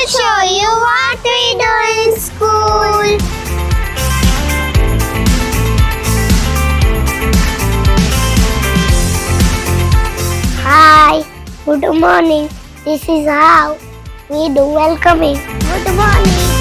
show you what we do in school. Hi, good morning. This is how we do welcoming. Good morning.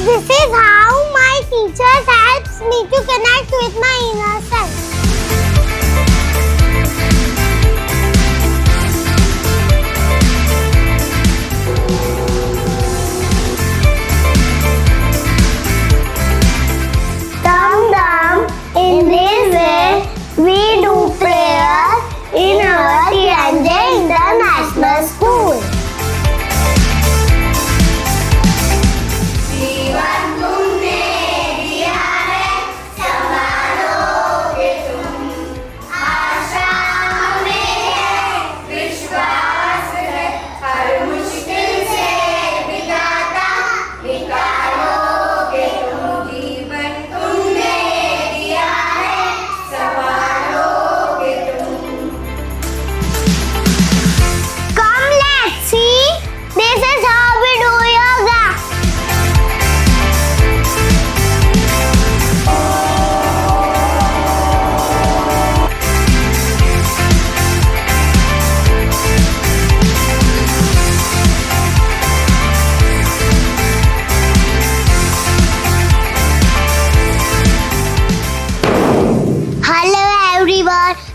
This is how my teacher helps me to connect with my inner self. In this way, we do prayer in our TNJ International School.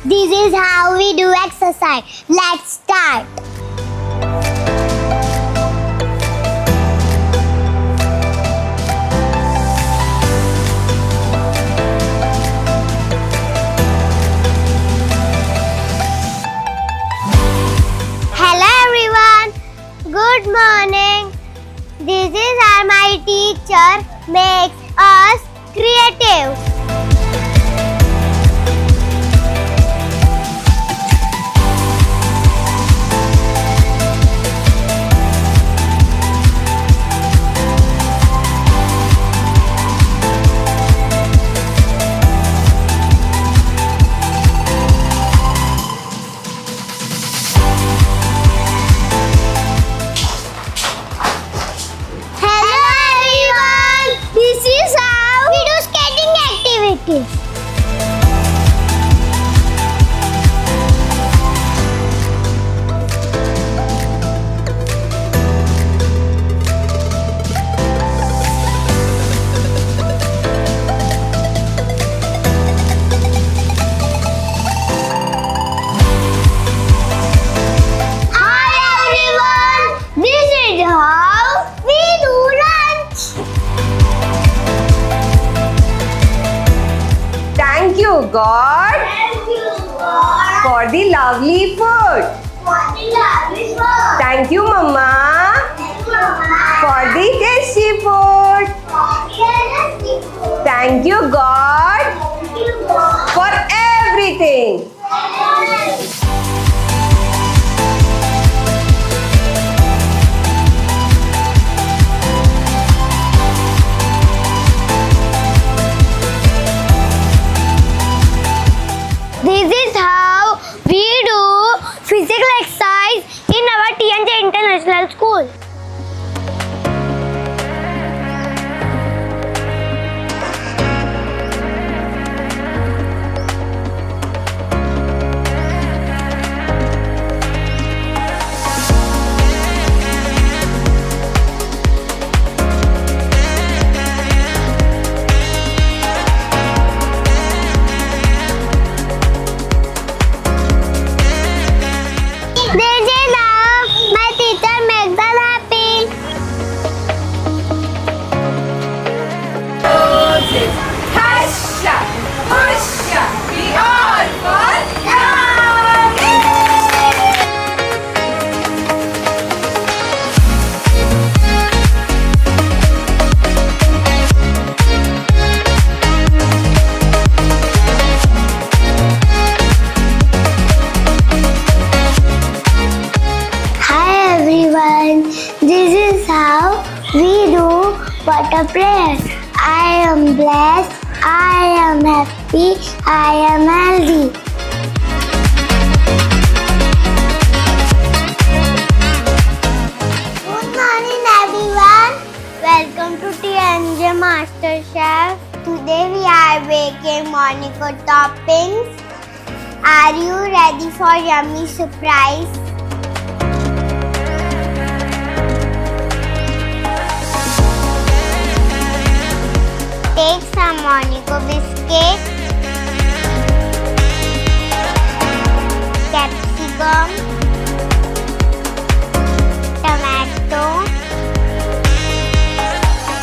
This is how we do exercise. Let's start. Hello everyone. Good morning. This is how my teacher makes us creative. Thank you, God. Thank you, God. For the lovely food. Thank you, Mama. For the tasty food. Thank you, God. For everything. This is how we do physical exercise in our TNJ International School. This is how we do water prayer. I am blessed. I am happy. I am healthy. Good morning, everyone. Welcome to TNJ Master Chef. Today we are making morning food toppings. Are you ready for yummy surprise? Take some Monaco biscuit, capsicum, tomato,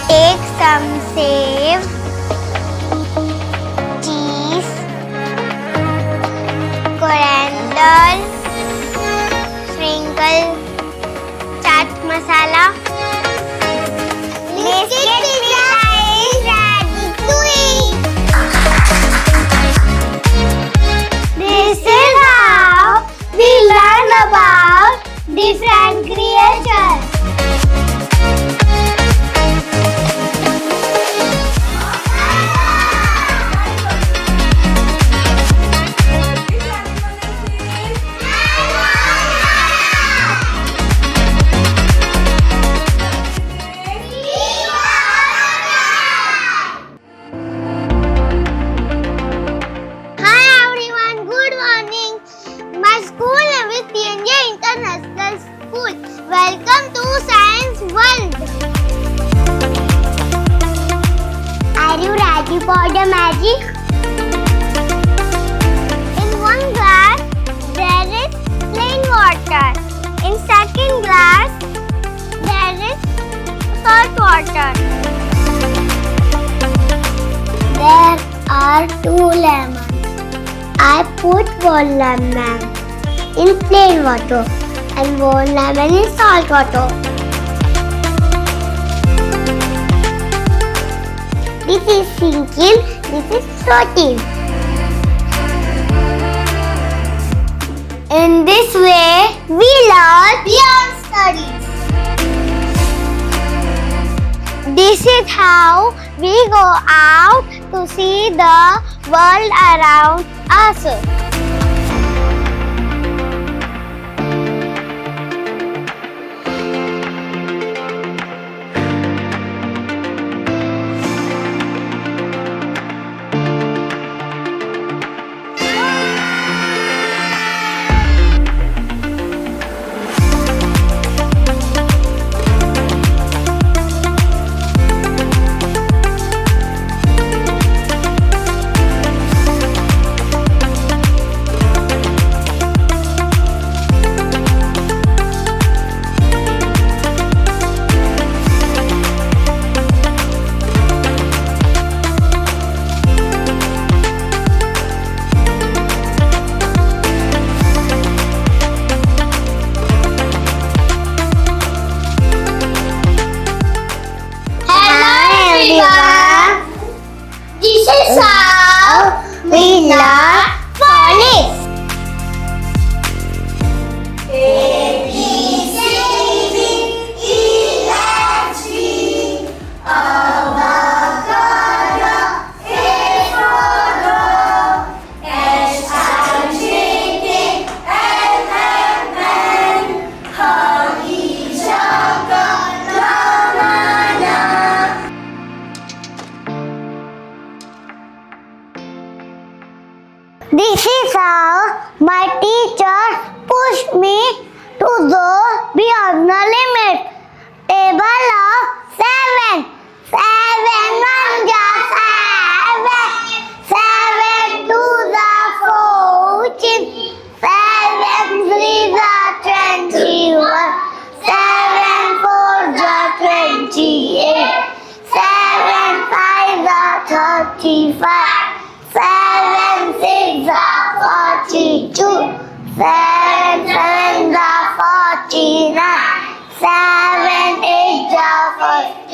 take some save, cheese, coriander, sprinkle chaat masala. Biscuit pizza is ready to eat. This is how we learn about different creatures. Hi everyone, good morning. My school name is TNJ International School. Welcome to Science World. Are you ready for the magic? In one glass, there is plain water. In second glass, there is salt water. There are 2 lemons. I put 1 lemon in plain water and 1 lemon in salt water. This is sinking, this is floating. In this way, we learn beyond studies. This is how we go out to see the world around us. This is how we learn phonics. A, B, C, D, E, F, G, avocado, A for dog, S for chicken, N, honey, chocolate, banana. This is how my teacher pushed me to go beyond the limit. Table of 7. 7 1 7. 7 2 14. 7 3 21. 7 4 28. 7 5 35. 7 6 42. 7 7 49. 7 8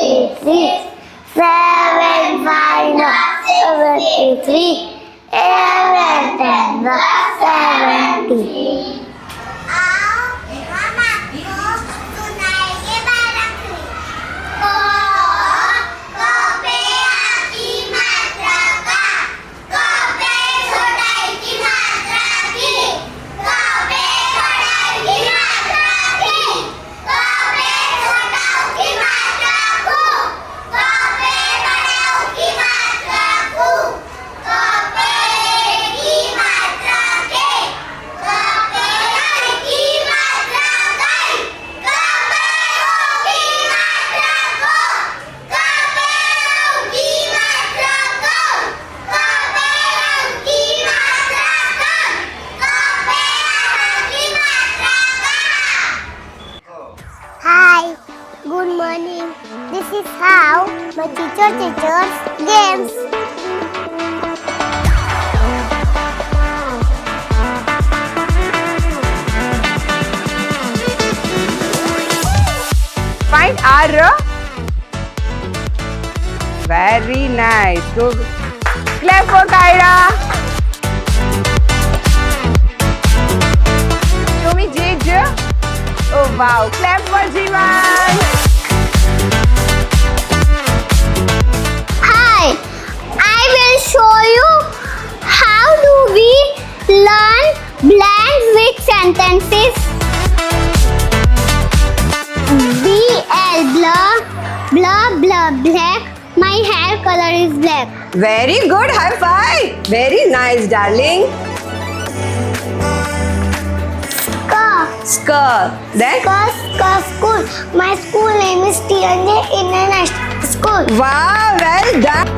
46. 7 5 73. 7 10 70. Kopi My teachers, games. Find R. Very nice. Good. Clap for Kyra. Show me J. Oh wow. Clap for Jivan. Hi, I will show you how do we learn blank with sentences. BL blah black. My hair color is black. Very good. High five. Very nice, darling. Skull. Then? School. My school name is TNJ International School. Wow. Well done.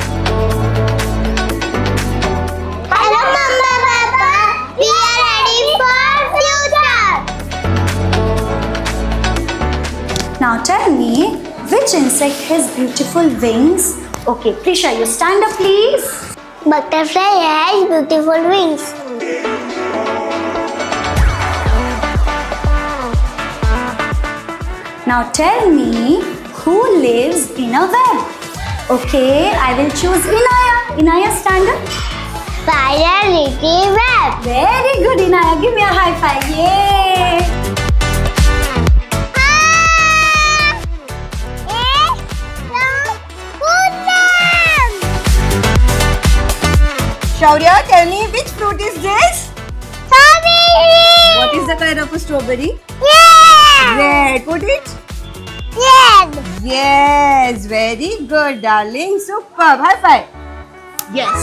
Hello, Mama, Papa. We are ready for future. Now tell me, which insect has beautiful wings? Okay, Prisha, you stand up please. Butterfly has beautiful wings. Now tell me, who lives in a web? Okay, I will choose Inaya. Inaya, stand up. Spider little web. Very good, Inaya. Give me a high five. Yay! Shaurya, tell me which fruit is this? Strawberry. What is the color of a strawberry? Yeah. Red. Put it. Red. Yes. Very good, darling. Superb. High five. Yes.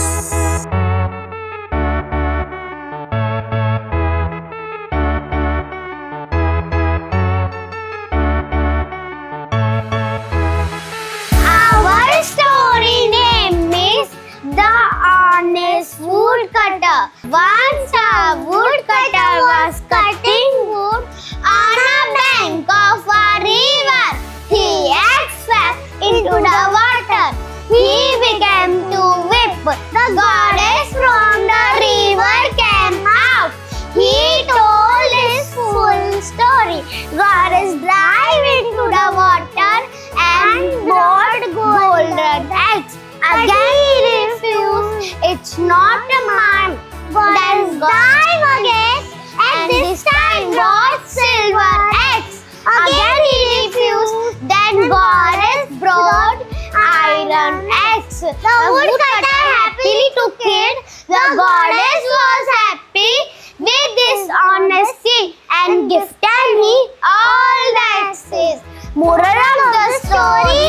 Our story name is The Honest Woodcutter. Once a woodcutter was cutting wood on a bank of a river. He axe fell into the water. He began to weep. The goddess from the river came out. He told his full story. Goddess dived into the water and brought golden eggs. Again he refused. It's not a man. Then dive again, and this time brought silver eggs. Again he refused. Then goddess brought iron eggs. The woodcutter happily took it. The goddess was happy with this honesty and gifted me all the eggs. Moral of the story: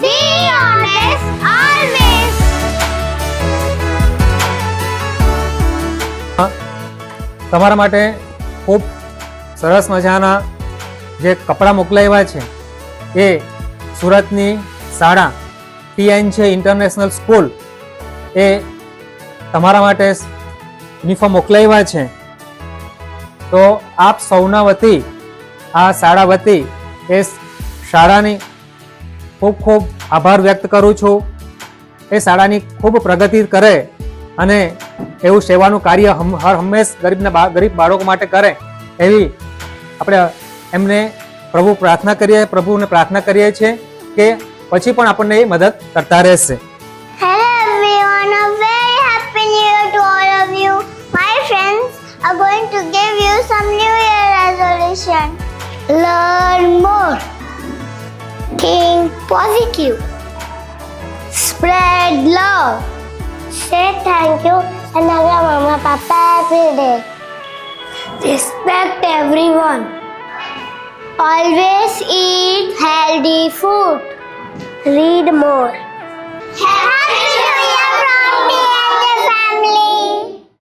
be honest always. તમારા માટે ખૂબ સરસ મજાના જે કપડાં મોકલાવ્યા છે એ સુરતની શાળા TNJ ઇન્ટરનેશનલ સ્કૂલ એ તમારા માટે યુનિફોર્મ મોકલાવ્યા છે. તો આપ સૌના વતી આ શાળા વતી એ શાળાની ખૂબ ખૂબ આભાર વ્યક્ત કરું છું. એ શાળાની ખૂબ પ્રગતિ કરે અને એવું સેવાનું કાર્ય હંમેશ ગરીબ બાળકો માટે કરે એવી આપણે એમને પ્રભુને પ્રાર્થના કરીએ છીએ કે પછી પણ આપણને એ મદદ કરતા રહેશે. Hello everyone, a very happy new year to all of you. My friends are going to give you some new year resolution. Learn more. Think positive. Spread love. Say thank you and hug your mama papa every day. Respect everyone. Always eat healthy food. Read more. Happy New Year from TNJ family.